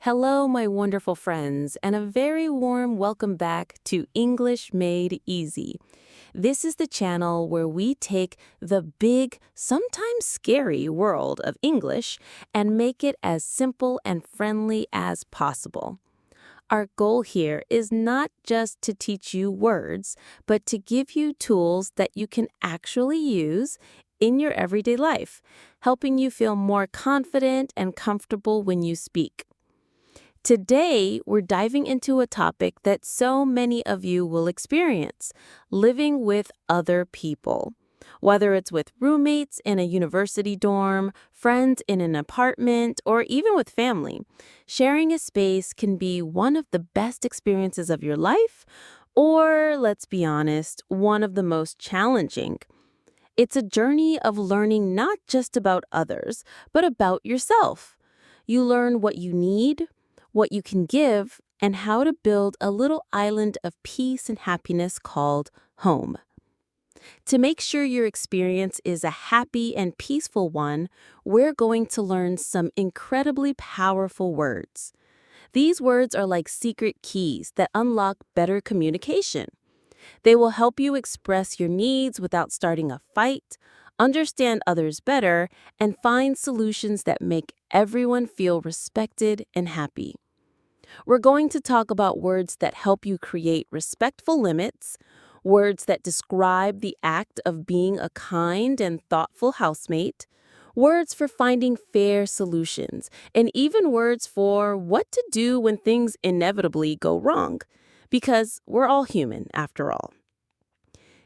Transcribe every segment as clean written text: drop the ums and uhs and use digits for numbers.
Hello, my wonderful friends, and a very warm welcome back to English Made Easy. This is the channel where we take the big, sometimes scary world of English and make it as simple and friendly as possible. Our goal here is not just to teach you words, but to give you tools that you can actually use in your everyday life, helping you feel more confident and comfortable when you speak. Today, we're diving into a topic that so many of you will experience, living with other people. Whether it's with roommates in a university dorm, friends in an apartment, or even with family, sharing a space can be one of the best experiences of your life, or, let's be honest, one of the most challenging. It's a journey of learning not just about others, but about yourself. You learn what you need, what you can give, and how to build a little island of peace and happiness called home. To make sure your experience is a happy and peaceful one, we're going to learn some incredibly powerful words. These words are like secret keys that unlock better communication. They will help you express your needs without starting a fight, understand others better, and find solutions that make everyone feel respected and happy. We're going to talk about words that help you create respectful limits, words that describe the act of being a kind and thoughtful housemate, words for finding fair solutions, and even words for what to do when things inevitably go wrong, because we're all human after all.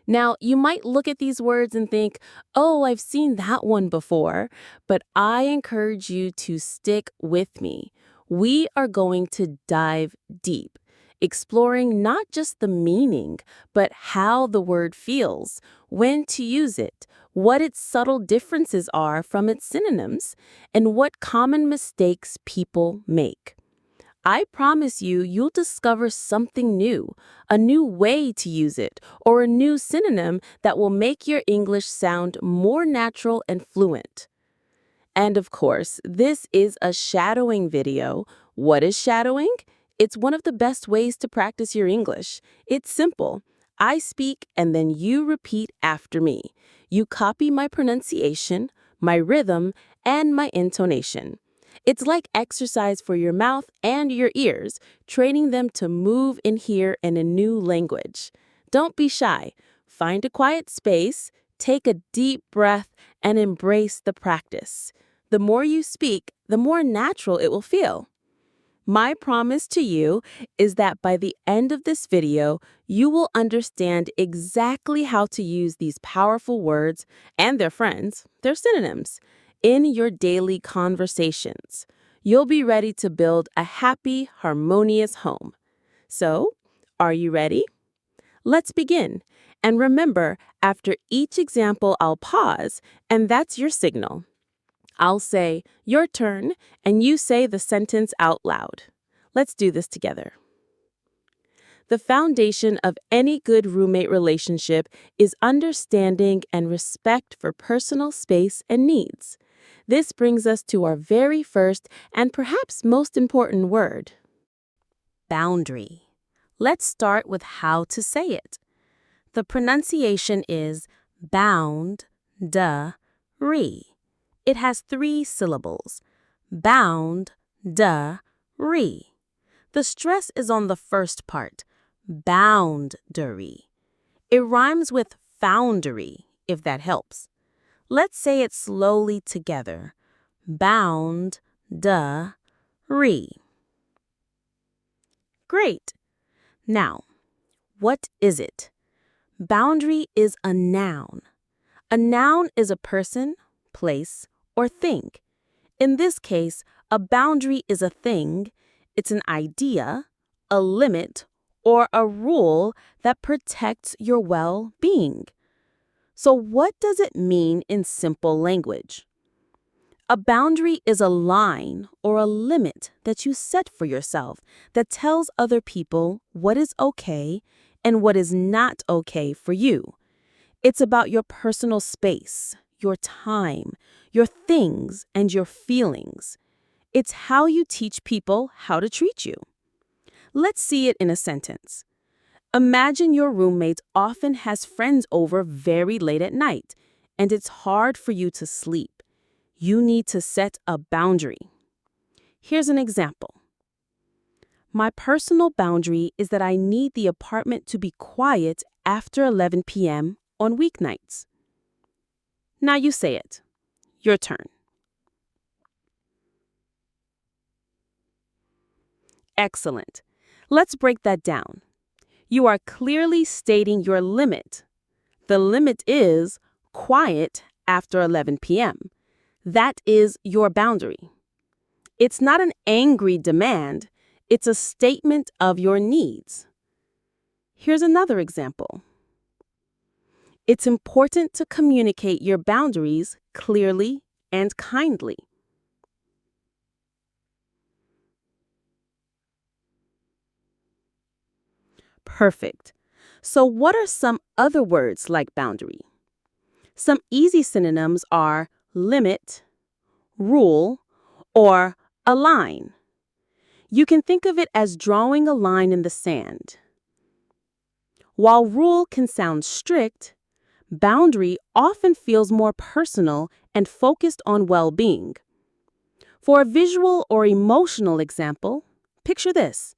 Now, you might look at these words and think, oh, I've seen that one before, but I encourage you to stick with me. We are going to dive deep, exploring not just the meaning, but how the word feels, when to use it, what its subtle differences are from its synonyms, and what common mistakes people make. I promise you, you'll discover something new, a new way to use it, or a new synonym that will make your English sound more natural and fluent. And of course, this is a shadowing video. What is shadowing? It's one of the best ways to practice your English. It's simple. I speak and then you repeat after me. You copy my pronunciation, my rhythm, and my intonation. It's like exercise for your mouth and your ears, training them to move and hear in a new language. Don't be shy. Find a quiet space, take a deep breath, and embrace the practice. The more you speak, the more natural it will feel. My promise to you is that by the end of this video, you will understand exactly how to use these powerful words and their friends, their synonyms, in your daily conversations. You'll be ready to build a happy, harmonious home. So, are you ready? Let's begin. And remember, after each example, I'll pause, and that's your signal. I'll say, your turn, and you say the sentence out loud. Let's do this together. The foundation of any good roommate relationship is understanding and respect for personal space and needs. This brings us to our very first and perhaps most important word, boundary. Let's start with how to say it. The pronunciation is bound-da-ry. It has 3 syllables, bound-da-ry. The stress is on the first part, boundary. It rhymes with foundry, if that helps. Let's say it slowly together, bound-da-ry. Great. Now, what is it? Boundary is a noun. A noun is a person, place, or thing. In this case, a boundary is a thing. It's an idea, a limit, or a rule that protects your well-being. So what does it mean in simple language? A boundary is a line or a limit that you set for yourself that tells other people what is okay and what is not okay for you. It's about your personal space, your time, your things, and your feelings. It's how you teach people how to treat you. Let's see it in a sentence. Imagine your roommate often has friends over very late at night, and it's hard for you to sleep. You need to set a boundary. Here's an example. My personal boundary is that I need the apartment to be quiet after 11 p.m. on weeknights. Now you say it. Your turn. Excellent. Let's break that down. You are clearly stating your limit. The limit is quiet after 11 p.m. That is your boundary. It's not an angry demand. It's a statement of your needs. Here's another example. It's important to communicate your boundaries clearly and kindly. Perfect. So what are some other words like boundary? Some easy synonyms are limit, rule, or align. You can think of it as drawing a line in the sand. While rule can sound strict, boundary often feels more personal and focused on well-being. For a visual or emotional example, picture this.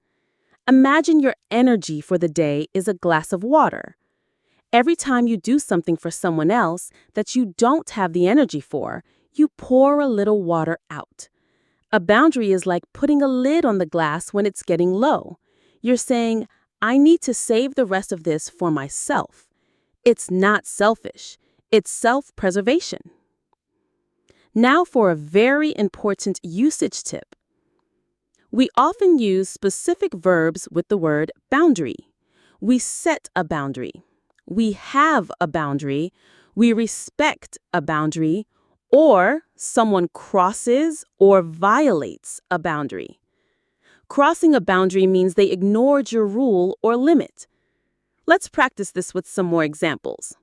Imagine your energy for the day is a glass of water. Every time you do something for someone else that you don't have the energy for, you pour a little water out. A boundary is like putting a lid on the glass when it's getting low. You're saying, I need to save the rest of this for myself. It's not selfish. It's self-preservation. Now for a very important usage tip. We often use specific verbs with the word boundary. We set a boundary. We have a boundary. We respect a boundary. Or someone crosses or violates a boundary. Crossing a boundary means they ignored your rule or limit. Let's practice this with some more examples.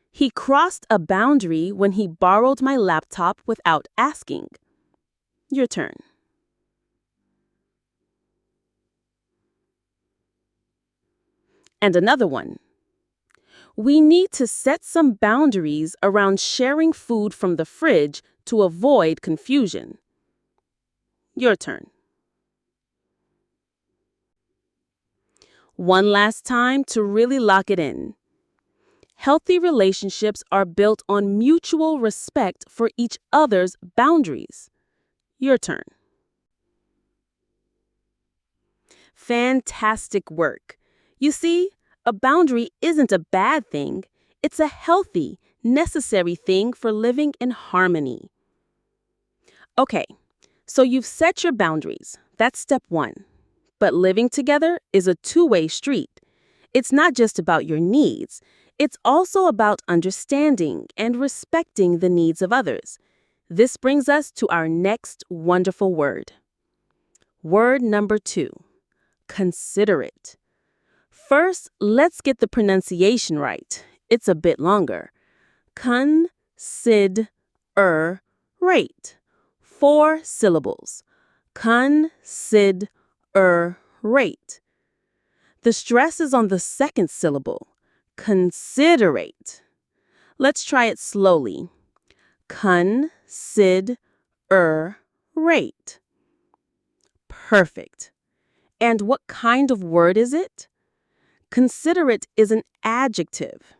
He crossed a boundary when he borrowed my laptop without asking. Your turn. And another one. We need to set some boundaries around sharing food from the fridge to avoid confusion. Your turn. One last time to really lock it in. Healthy relationships are built on mutual respect for each other's boundaries. Your turn. Fantastic work. You see, a boundary isn't a bad thing. It's a healthy, necessary thing for living in harmony. Okay, so you've set your boundaries. That's step one. But living together is a two-way street. It's not just about your needs. It's also about understanding and respecting the needs of others. This brings us to our next wonderful word. Word number 2, considerate. First, let's get the pronunciation right. It's a bit longer. Considerate. 4 syllables. Considerate. The stress is on the second syllable. Considerate. Let's try it slowly. Considerate. Perfect. And what kind of word is it? Considerate is an adjective.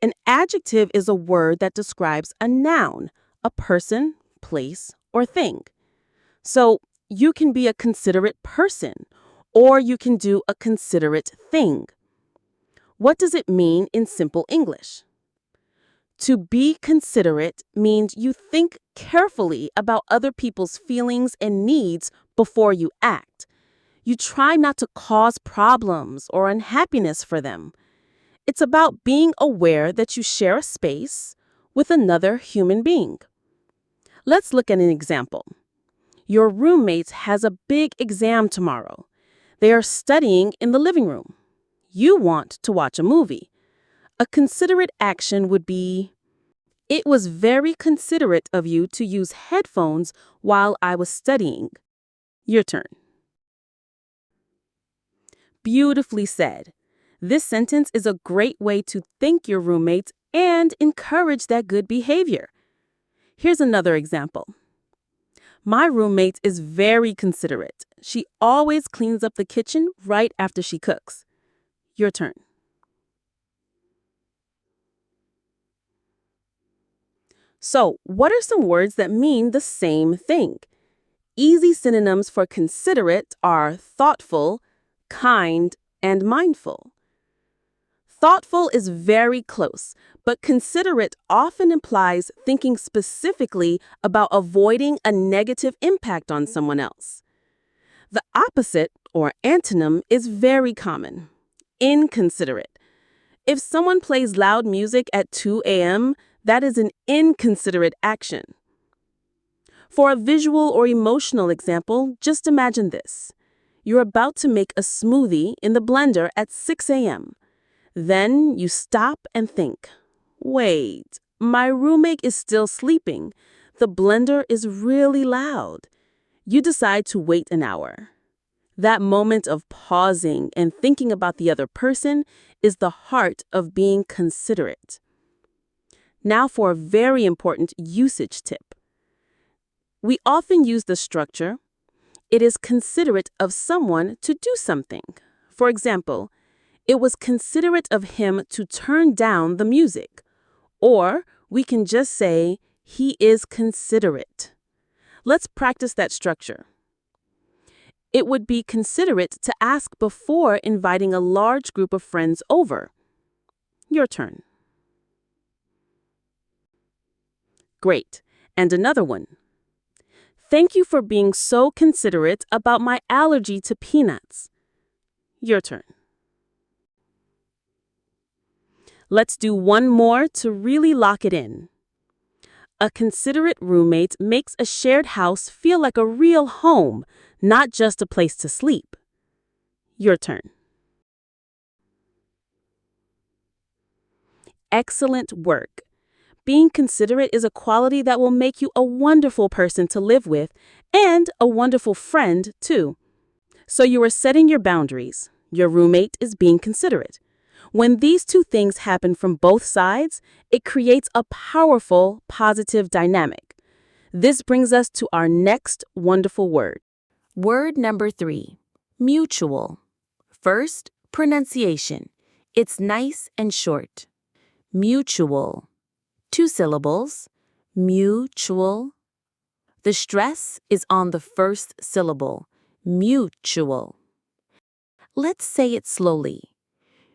An adjective is a word that describes a noun, a person, place, or thing. So you can be a considerate person, or you can do a considerate thing. What does it mean in simple English? To be considerate means you think carefully about other people's feelings and needs before you act. You try not to cause problems or unhappiness for them. It's about being aware that you share a space with another human being. Let's look at an example. Your roommate has a big exam tomorrow. They are studying in the living room. You want to watch a movie. A considerate action would be, It was very considerate of you to use headphones while I was studying. Your turn. Beautifully said. This sentence is a great way to thank your roommates and encourage that good behavior. Here's another example. My roommate is very considerate. She always cleans up the kitchen right after she cooks. Your turn. So, what are some words that mean the same thing? Easy synonyms for considerate are thoughtful, kind, and mindful. Thoughtful is very close, but considerate often implies thinking specifically about avoiding a negative impact on someone else. The opposite, or antonym, is very common. Inconsiderate. If someone plays loud music at 2 a.m., that is an inconsiderate action. For a visual or emotional example, just imagine this. You're about to make a smoothie in the blender at 6 a.m. Then you stop and think, wait, my roommate is still sleeping. The blender is really loud. You decide to wait an hour. That moment of pausing and thinking about the other person is the heart of being considerate. Now for a very important usage tip. We often use the structure, it is considerate of someone to do something. For example, it was considerate of him to turn down the music. Or we can just say, he is considerate. Let's practice that structure. It would be considerate to ask before inviting a large group of friends over. Your turn. Great. And another one. Thank you for being so considerate about my allergy to peanuts. Your turn. Let's do one more to really lock it in. A considerate roommate makes a shared house feel like a real home, not just a place to sleep. Your turn. Excellent work. Being considerate is a quality that will make you a wonderful person to live with and a wonderful friend, too. So you are setting your boundaries. Your roommate is being considerate. When these two things happen from both sides, it creates a powerful, positive dynamic. This brings us to our next wonderful word. Word number 3, mutual. First, pronunciation. It's nice and short. Mutual. 2 syllables. Mutual. The stress is on the first syllable. Mutual. Let's say it slowly.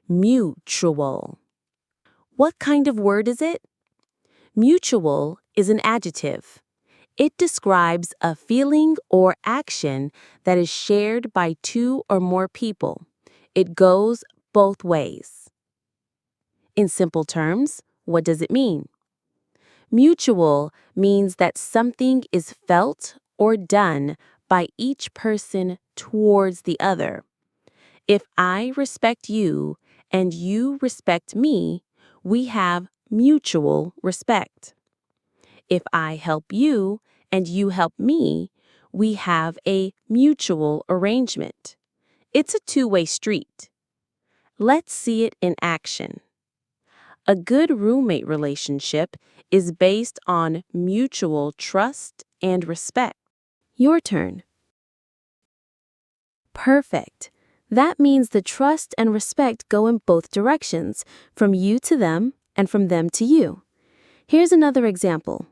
Mutual. What kind of word is it? Mutual is an adjective. It describes a feeling or action that is shared by 2 or more people. It goes both ways. In simple terms, what does it mean? Mutual means that something is felt or done by each person towards the other. If I respect you and you respect me, we have mutual respect. If I help you and you help me, we have a mutual arrangement. It's a two-way street. Let's see it in action. A good roommate relationship is based on mutual trust and respect. Your turn. Perfect. That means the trust and respect go in both directions, from you to them and from them to you. Here's another example.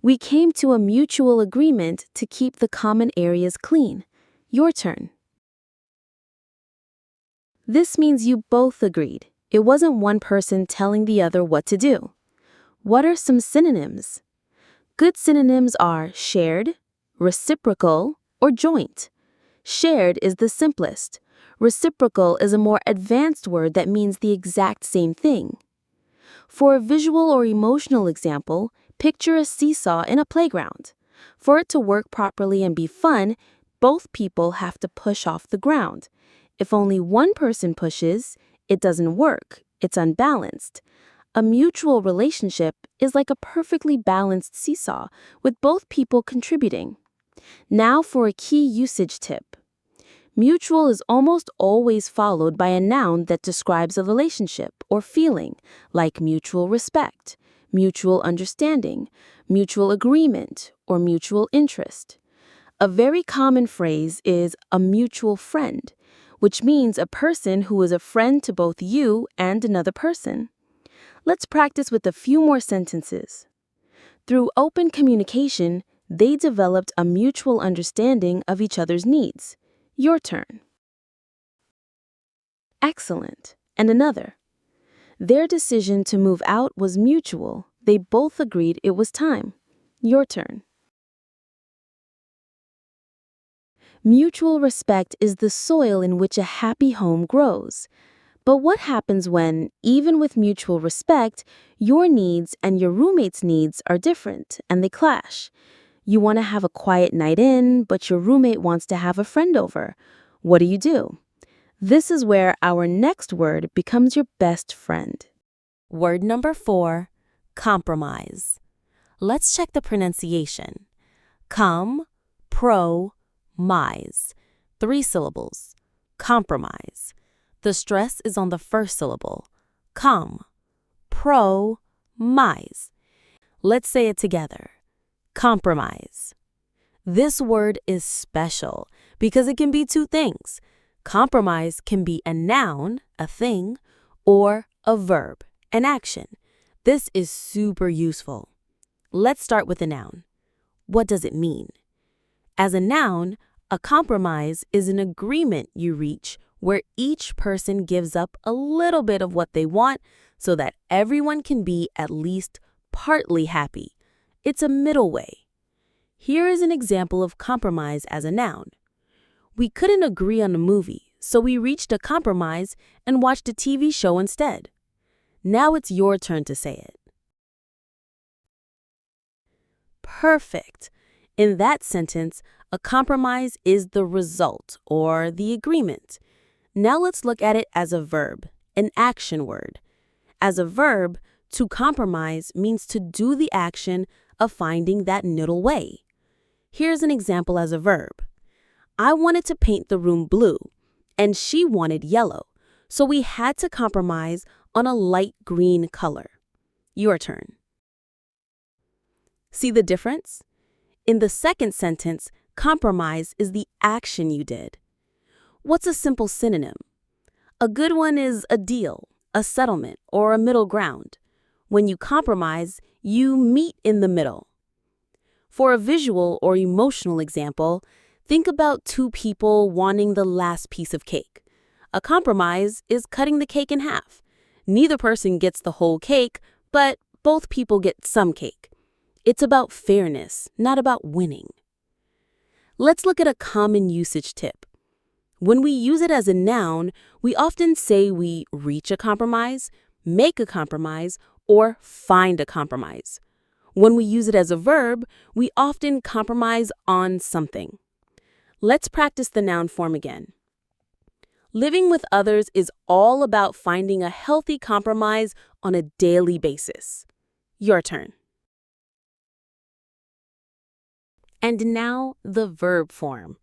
We came to a mutual agreement to keep the common areas clean. Your turn. This means you both agreed. It wasn't one person telling the other what to do. What are some synonyms? Good synonyms are shared, reciprocal, or joint. Shared is the simplest. Reciprocal is a more advanced word that means the exact same thing. For a visual or emotional example, picture a seesaw in a playground. For it to work properly and be fun, both people have to push off the ground. If only one person pushes, it doesn't work. It's unbalanced. A mutual relationship is like a perfectly balanced seesaw with both people contributing. Now for a key usage tip. Mutual is almost always followed by a noun that describes a relationship or feeling, like mutual respect, mutual understanding, mutual agreement, or mutual interest. A very common phrase is a mutual friend, which means a person who is a friend to both you and another person. Let's practice with a few more sentences. Through open communication, they developed a mutual understanding of each other's needs. Your turn. Excellent. And another. Their decision to move out was mutual. They both agreed it was time. Your turn. Mutual respect is the soil in which a happy home grows. But what happens when, even with mutual respect, your needs and your roommate's needs are different and they clash? You want to have a quiet night in, but your roommate wants to have a friend over. What do? This is where our next word becomes your best friend. Word number 4, compromise. Let's check the pronunciation. Mise. 3 syllables. Compromise. The stress is on the first syllable. Mise. Let's say it together. Compromise. This word is special because it can be 2 things. Compromise can be a noun, a thing, or a verb, an action. This is super useful. Let's start with a noun. What does it mean? As a noun, a compromise is an agreement you reach where each person gives up a little bit of what they want so that everyone can be at least partly happy. It's a middle way. Here is an example of compromise as a noun. We couldn't agree on a movie, so we reached a compromise and watched a TV show instead. Now it's your turn to say it. Perfect. In that sentence, a compromise is the result or the agreement. Now let's look at it as a verb, an action word. As a verb, to compromise means to do the action of finding that middle way. Here's an example as a verb. I wanted to paint the room blue, and she wanted yellow, so we had to compromise on a light green color. Your turn. See the difference? In the second sentence, compromise is the action you did. What's a simple synonym? A good one is a deal, a settlement, or a middle ground. When you compromise, you meet in the middle. For a visual or emotional example, think about 2 people wanting the last piece of cake. A compromise is cutting the cake in half. Neither person gets the whole cake, but both people get some cake. It's about fairness, not about winning. Let's look at a common usage tip. When we use it as a noun, we often say we reach a compromise, make a compromise, or find a compromise. When we use it as a verb, we often compromise on something. Let's practice the noun form again. Living with others is all about finding a healthy compromise on a daily basis. Your turn. And now the verb form.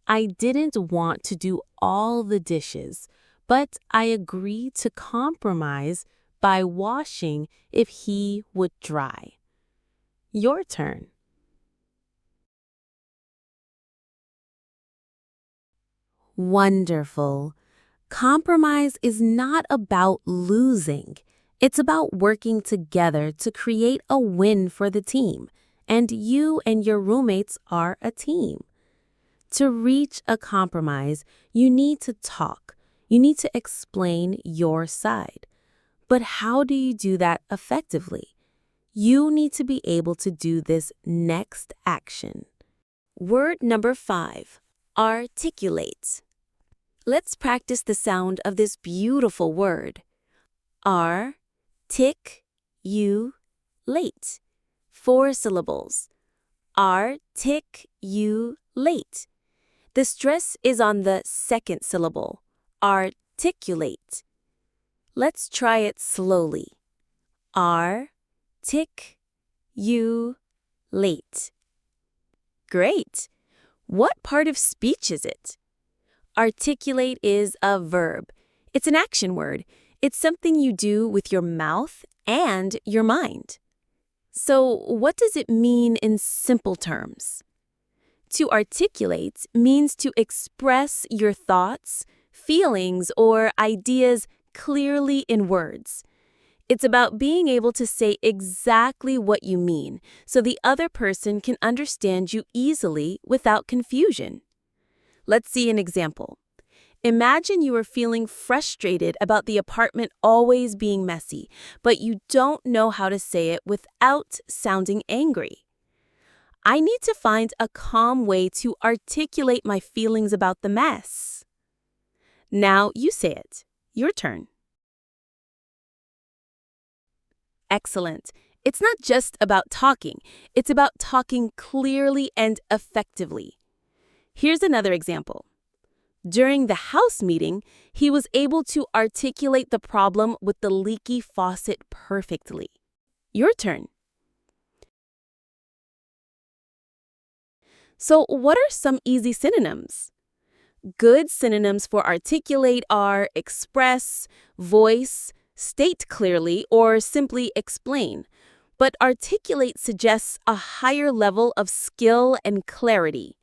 I didn't want to do all the dishes, but I agreed to compromise by washing if he would dry. Your turn. Wonderful. Compromise is not about losing. It's about working together to create a win for the team. And you and your roommates are a team. To reach a compromise, you need to talk. You need to explain your side. But how do you do that effectively? You need to be able to do this next action. Word number 5, articulate. Let's practice the sound of this beautiful word. Late. 4 syllables. Late. The stress is on the second syllable. Articulate. Let's try it slowly. Articulate. Great. What part of speech is it? Articulate is a verb. It's an action word. It's something you do with your mouth and your mind. So, what does it mean in simple terms? To articulate means to express your thoughts, feelings, or ideas clearly in words. It's about being able to say exactly what you mean so the other person can understand you easily without confusion. Let's see an example. Imagine you are feeling frustrated about the apartment always being messy, but you don't know how to say it without sounding angry. I need to find a calm way to articulate my feelings about the mess. Now you say it. Your turn. Excellent. It's not just about talking. It's about talking clearly and effectively. Here's another example. During the house meeting, he was able to articulate the problem with the leaky faucet perfectly. Your turn. So, what are some easy synonyms? Good synonyms for articulate are express, voice, state clearly, or simply explain. But articulate suggests a higher level of skill and clarity.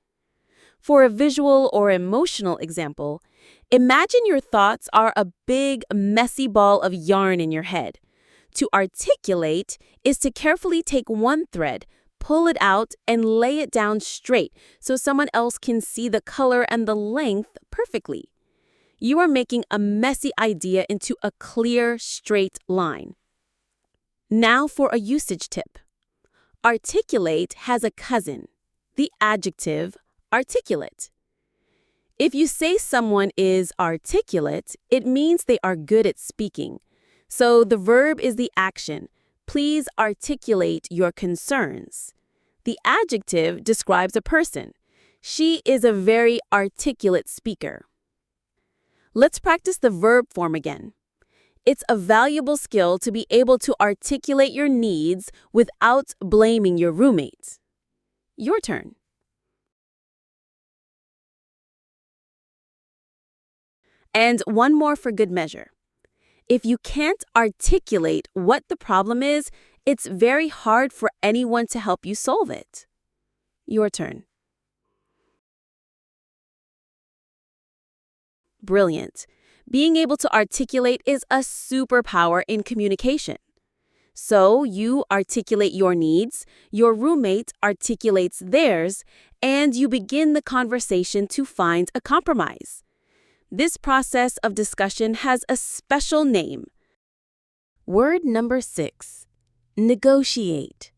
For a visual or emotional example, imagine your thoughts are a big, messy ball of yarn in your head. To articulate is to carefully take one thread, pull it out, and lay it down straight so someone else can see the color and the length perfectly. You are making a messy idea into a clear, straight line. Now for a usage tip. Articulate has a cousin, the adjective articulate. If you say someone is articulate, it means they are good at speaking. So the verb is the action. Please articulate your concerns. The adjective describes a person. She is a very articulate speaker. Let's practice the verb form again. It's a valuable skill to be able to articulate your needs without blaming your roommate. Your turn. And one more for good measure. If you can't articulate what the problem is, it's very hard for anyone to help you solve it. Your turn. Brilliant. Being able to articulate is a superpower in communication. So you articulate your needs, your roommate articulates theirs, and you begin the conversation to find a compromise. This process of discussion has a special name. Word number 6. Negotiate.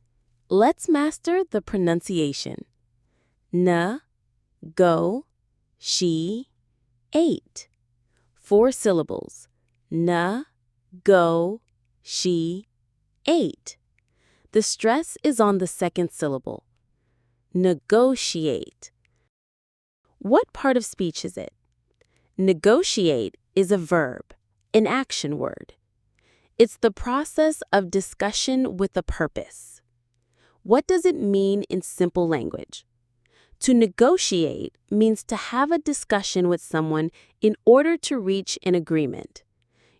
Let's master the pronunciation. Ate. 4 syllables. Ate. The stress is on the second syllable. Negotiate. What part of speech is it? Negotiate is a verb, an action word. It's the process of discussion with a purpose. What does it mean in simple language? To negotiate means to have a discussion with someone in order to reach an agreement.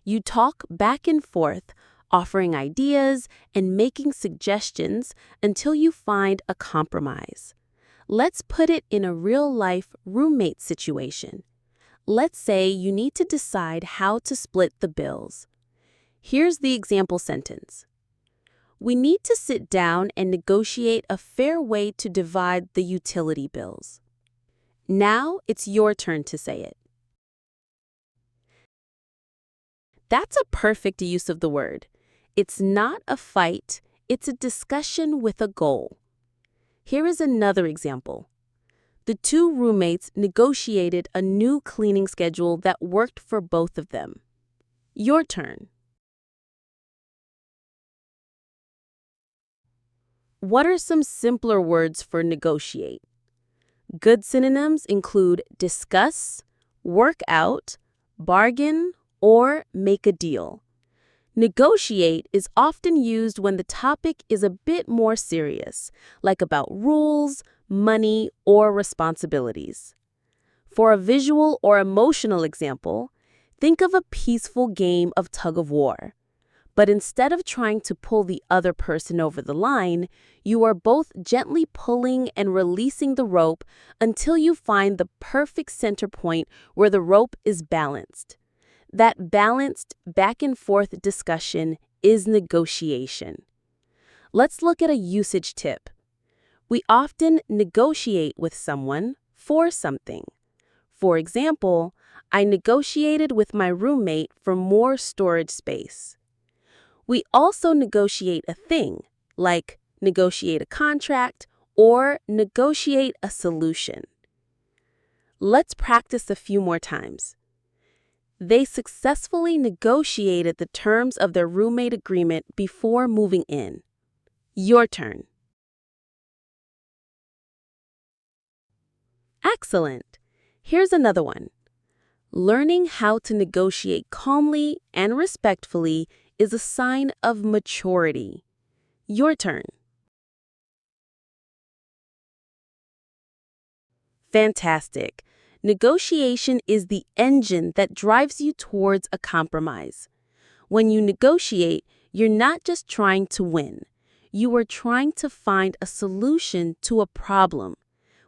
You talk back and forth, offering ideas and making suggestions until you find a compromise. Let's put it in a real-life roommate situation. Let's say you need to decide how to split the bills. Here's the example sentence. We need to sit down and negotiate a fair way to divide the utility bills. Now it's your turn to say it. That's a perfect use of the word. It's not a fight, it's a discussion with a goal. Here is another example. The 2 roommates negotiated a new cleaning schedule that worked for both of them. Your turn. What are some simpler words for negotiate? Good synonyms include discuss, work out, bargain, or make a deal. Negotiate is often used when the topic is a bit more serious, like about rules, money, or responsibilities. For a visual or emotional example, think of a peaceful game of tug-of-war. But instead of trying to pull the other person over the line, you are both gently pulling and releasing the rope until you find the perfect center point where the rope is balanced. That balanced back and forth discussion is negotiation. Let's look at a usage tip. We often negotiate with someone for something. For example, I negotiated with my roommate for more storage space. We also negotiate a thing, like negotiate a contract or negotiate a solution. Let's practice a few more times. They successfully negotiated the terms of their roommate agreement before moving in. Your turn. Excellent. Here's another one. Learning how to negotiate calmly and respectfully is a sign of maturity. Your turn. Fantastic. Negotiation is the engine that drives you towards a compromise. When you negotiate, you're not just trying to win. You are trying to find a solution to a problem,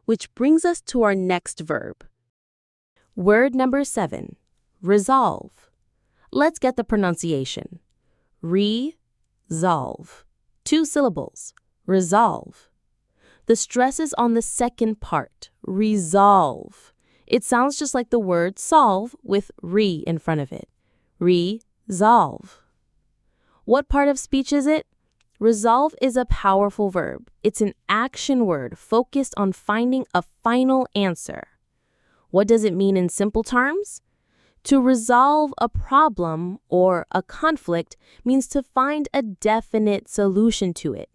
which brings us to our next verb. Word number 7, resolve. Let's get the pronunciation. Resolve. 2 syllables. Resolve. The stress is on the second part, resolve. It sounds just like the word solve with re in front of it. Resolve. What part of speech is it? Resolve is a powerful verb. It's an action word focused on finding a final answer. What does it mean in simple terms? To resolve a problem or a conflict means to find a definite solution to it.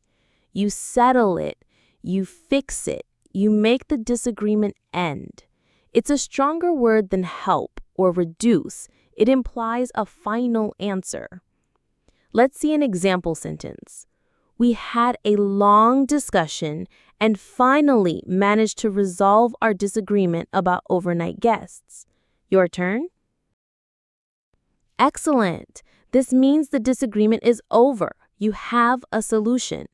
You settle it, you fix it, you make the disagreement end. It's a stronger word than help or reduce. It implies a final answer. Let's see an example sentence. We had a long discussion and finally managed to resolve our disagreement about overnight guests. Your turn? Excellent. This means the disagreement is over. You have a solution.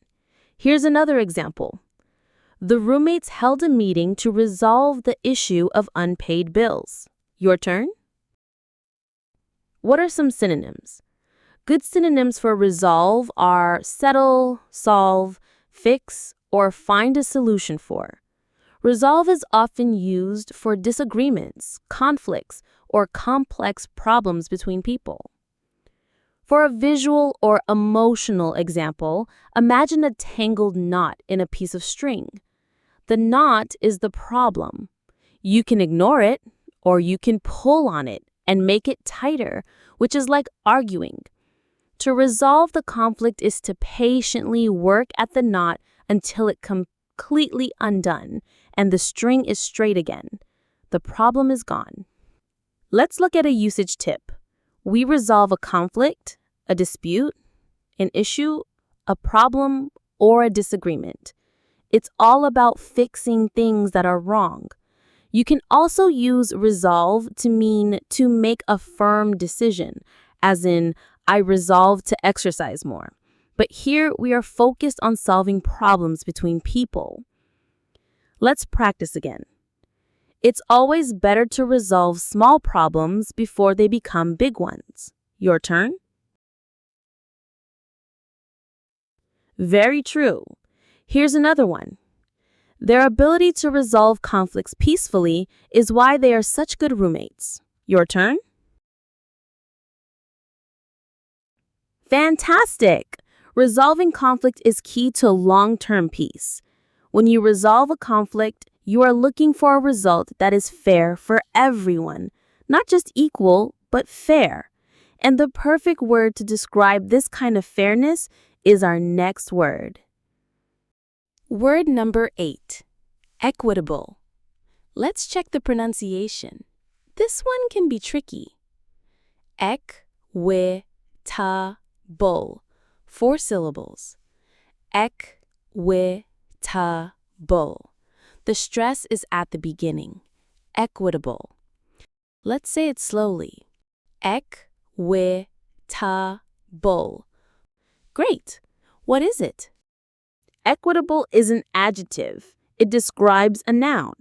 Here's another example. The roommates held a meeting to resolve the issue of unpaid bills. Your turn? What are some synonyms? Good synonyms for resolve are settle, solve, fix, or find a solution for. Resolve is often used for disagreements, conflicts, or complex problems between people. For a visual or emotional example, imagine a tangled knot in a piece of string. The knot is the problem. You can ignore it, or you can pull on it and make it tighter, which is like arguing. To resolve the conflict is to patiently work at the knot until it completely undone and the string is straight again. The problem is gone. Let's look at a usage tip. We resolve a conflict, a dispute, an issue, a problem, or a disagreement. It's all about fixing things that are wrong. You can also use resolve to mean to make a firm decision, as in, I resolve to exercise more. But here we are focused on solving problems between people. Let's practice again. It's always better to resolve small problems before they become big ones. Your turn? Very true. Here's another one. Their ability to resolve conflicts peacefully is why they are such good roommates. Your turn? Fantastic! Resolving conflict is key to long-term peace. When you resolve a conflict, you are looking for a result that is fair for everyone, not just equal, but fair. And the perfect word to describe this kind of fairness is our next word. Word number 8, equitable. Let's check the pronunciation. This one can be tricky. Equitable. bull. 4 syllables. Equitable. The stress is at the beginning. Equitable. Let's say it slowly. Equitable. Great. What is it? Equitable is an adjective. It describes a noun.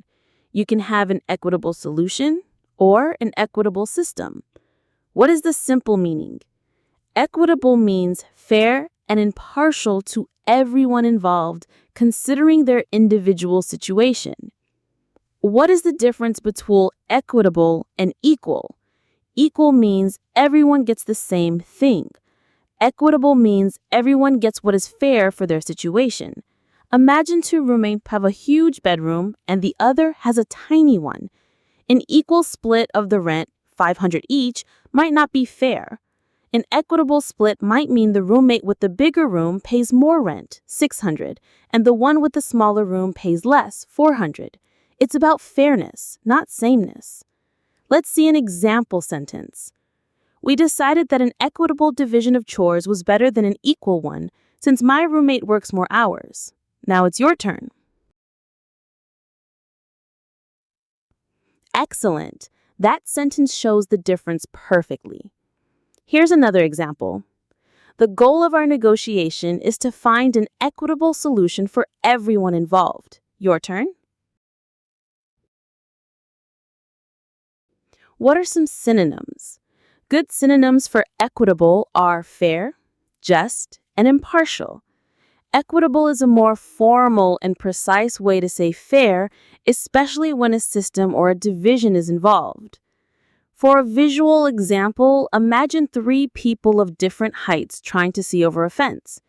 You can have an equitable solution or an equitable system. What is the simple meaning? Equitable means fair and impartial to everyone involved, considering their individual situation. What is the difference between equitable and equal? Equal means everyone gets the same thing. Equitable means everyone gets what is fair for their situation. Imagine 2 roommates have a huge bedroom and the other has a tiny one. An equal split of the rent, $500 each, might not be fair. An equitable split might mean the roommate with the bigger room pays more rent, $600, and the one with the smaller room pays less, $400. It's about fairness, not sameness. Let's see an example sentence. We decided that an equitable division of chores was better than an equal one, since my roommate works more hours. Now it's your turn. Excellent. That sentence shows the difference perfectly. Here's another example. The goal of our negotiation is to find an equitable solution for everyone involved. Your turn. What are some synonyms? Good synonyms for equitable are fair, just, and impartial. Equitable is a more formal and precise way to say fair, especially when a system or a division is involved. For a visual example, imagine 3 people of different heights trying to see over a fence.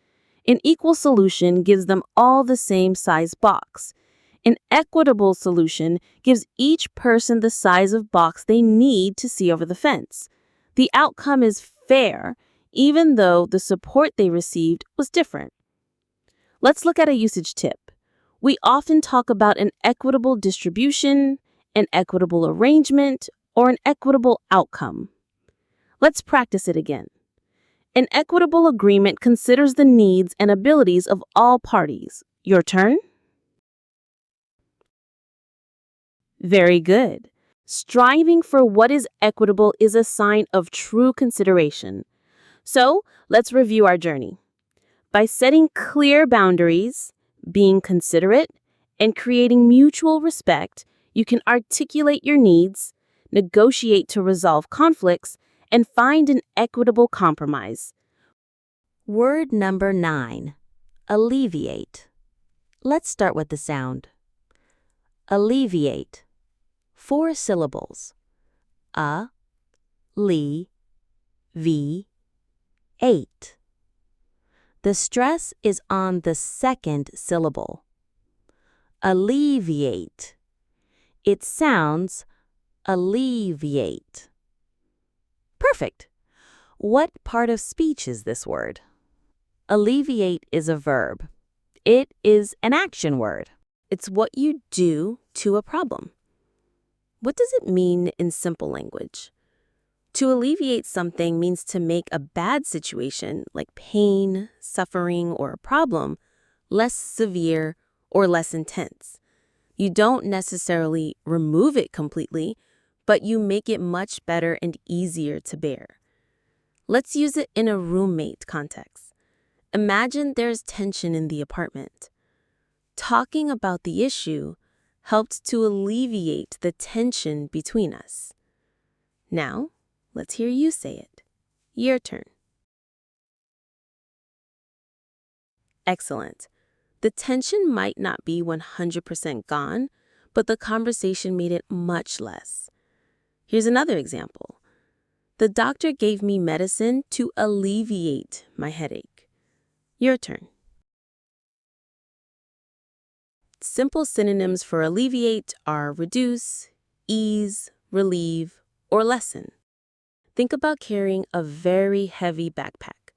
An equal solution gives them all the same size box. An equitable solution gives each person the size of box they need to see over the fence. The outcome is fair, even though the support they received was different. Let's look at a usage tip. We often talk about an equitable distribution, an equitable arrangement, or an equitable outcome. Let's practice it again. An equitable agreement considers the needs and abilities of all parties. Your turn? Very good. Striving for what is equitable is a sign of true consideration. So, let's review our journey. By setting clear boundaries, being considerate, and creating mutual respect, you can articulate your needs, negotiate to resolve conflicts, and find an equitable compromise. Word number 9. Alleviate. Let's start with the sound. Alleviate. 4 syllables. A-le-vi-ate. The stress is on the second syllable. Alleviate. It sounds alleviate. Perfect. What part of speech is this word? Alleviate is a verb. It is an action word. It's what you do to a problem. What does it mean in simple language? To alleviate something means to make a bad situation, like pain, suffering, or a problem, less severe or less intense. You don't necessarily remove it completely, but you make it much better and easier to bear. Let's use it in a roommate context. Imagine there's tension in the apartment. Talking about the issue helped to alleviate the tension between us. Now, let's hear you say it. Your turn. Excellent. The tension might not be 100% gone, but the conversation made it much less. Here's another example. The doctor gave me medicine to alleviate my headache. Your turn. Simple synonyms for alleviate are reduce, ease, relieve, or lessen. Think about carrying a very heavy backpack.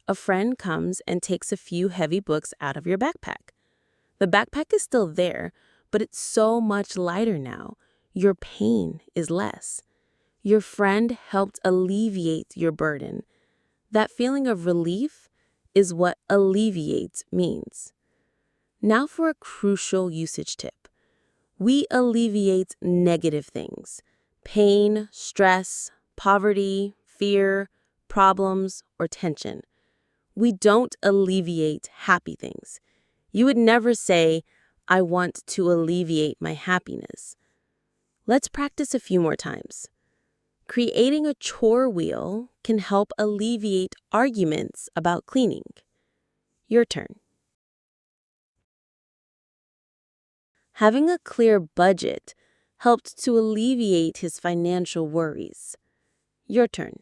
A friend comes and takes a few heavy books out of your backpack. The backpack is still there, but it's so much lighter now. Your pain is less. Your friend helped alleviate your burden. That feeling of relief is what alleviate means. Now for a crucial usage tip. We alleviate negative things: pain, stress, poverty, fear, problems, or tension. We don't alleviate happy things. You would never say, "I want to alleviate my happiness." Let's practice a few more times. Creating a chore wheel can help alleviate arguments about cleaning. Your turn. Having a clear budget helped to alleviate his financial worries. Your turn.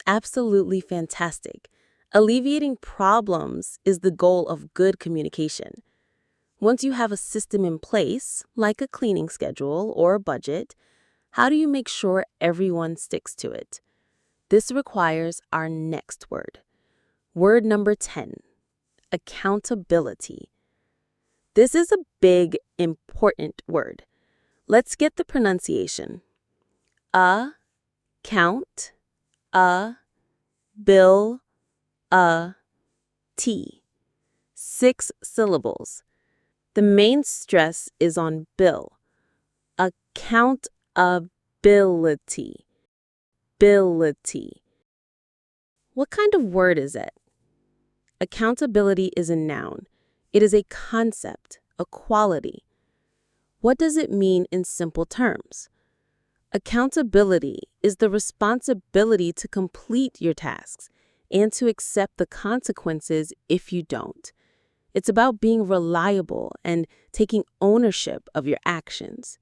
Absolutely fantastic. Alleviating problems is the goal of good communication. Once you have a system in place, like a cleaning schedule or a budget, how do you make sure everyone sticks to it? This requires our next word. Word number 10, accountability. This is a big, important word. Let's get the pronunciation. Count, bill, t. 6 syllables. The main stress is on bill. Accountability. Ability. What kind of word is it? Accountability is a noun. It is a concept, a quality. What does it mean in simple terms? Accountability is the responsibility to complete your tasks and to accept the consequences if you don't. It's about being reliable and taking ownership of your actions.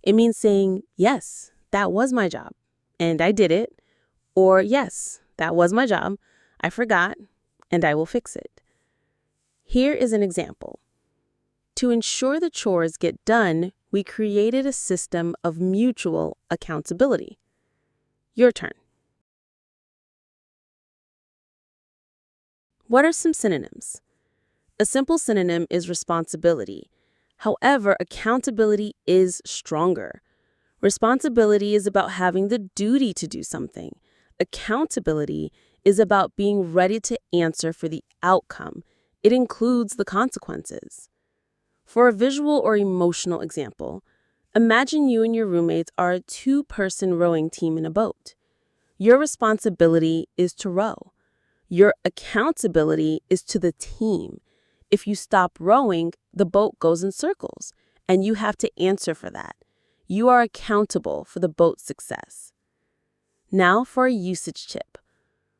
It means saying, yes, that was my job, and I did it, or yes, that was my job, I forgot, and I will fix it. Here is an example. To ensure the chores get done, we created a system of mutual accountability. Your turn. What are some synonyms? A simple synonym is responsibility. However, accountability is stronger. Responsibility is about having the duty to do something. Accountability is about being ready to answer for the outcome. It includes the consequences. For a visual or emotional example, imagine you and your roommates are a 2-person rowing team in a boat. Your responsibility is to row. Your accountability is to the team. If you stop rowing, the boat goes in circles, and you have to answer for that. You are accountable for the boat's success. Now for a usage tip.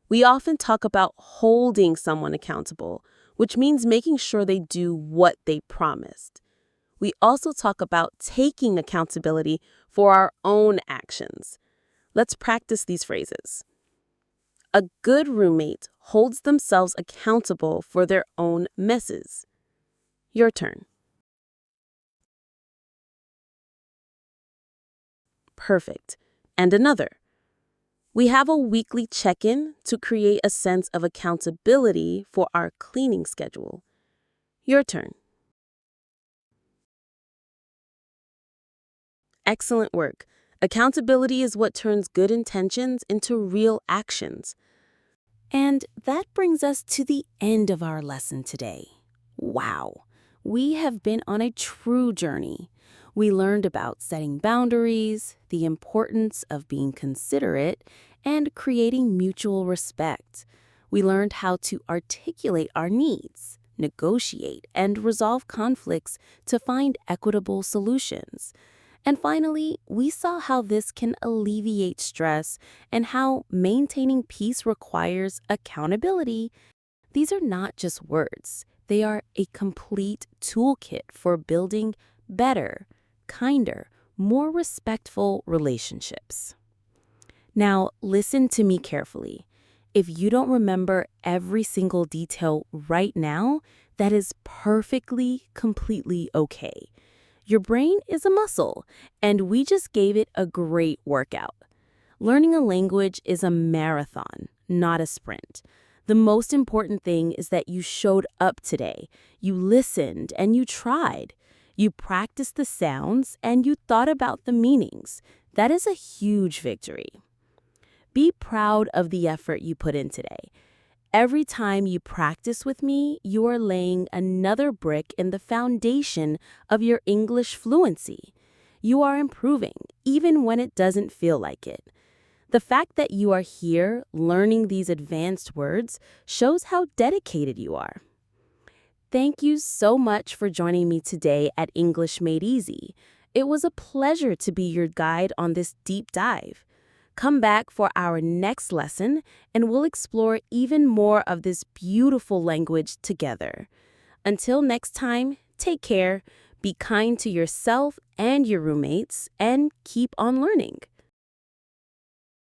We often talk about holding someone accountable, which means making sure they do what they promised. We also talk about taking accountability for our own actions. Let's practice these phrases. A good roommate holds themselves accountable for their own messes. Your turn. Perfect. And another. We have a weekly check-in to create a sense of accountability for our cleaning schedule. Your turn. Excellent work. Accountability is what turns good intentions into real actions. And that brings us to the end of our lesson today. Wow, we have been on a true journey. We learned about setting boundaries, the importance of being considerate, and creating mutual respect. We learned how to articulate our needs, negotiate, and resolve conflicts to find equitable solutions. And finally, we saw how this can alleviate stress and how maintaining peace requires accountability. These are not just words. They are a complete toolkit for building better, kinder, more respectful relationships. Now, listen to me carefully. If you don't remember every single detail right now, that is perfectly, completely okay. Your brain is a muscle, and we just gave it a great workout. Learning a language is a marathon, not a sprint. The most important thing is that you showed up today. You listened and you tried. You practiced the sounds and you thought about the meanings. That is a huge victory. Be proud of the effort you put in today. Every time you practice with me, you are laying another brick in the foundation of your English fluency. You are improving, even when it doesn't feel like it. The fact that you are here learning these advanced words shows how dedicated you are. Thank you so much for joining me today at English Made Easy. It was a pleasure to be your guide on this deep dive. Come back for our next lesson, and we'll explore even more of this beautiful language together. Until next time, take care, be kind to yourself and your roommates, and keep on learning.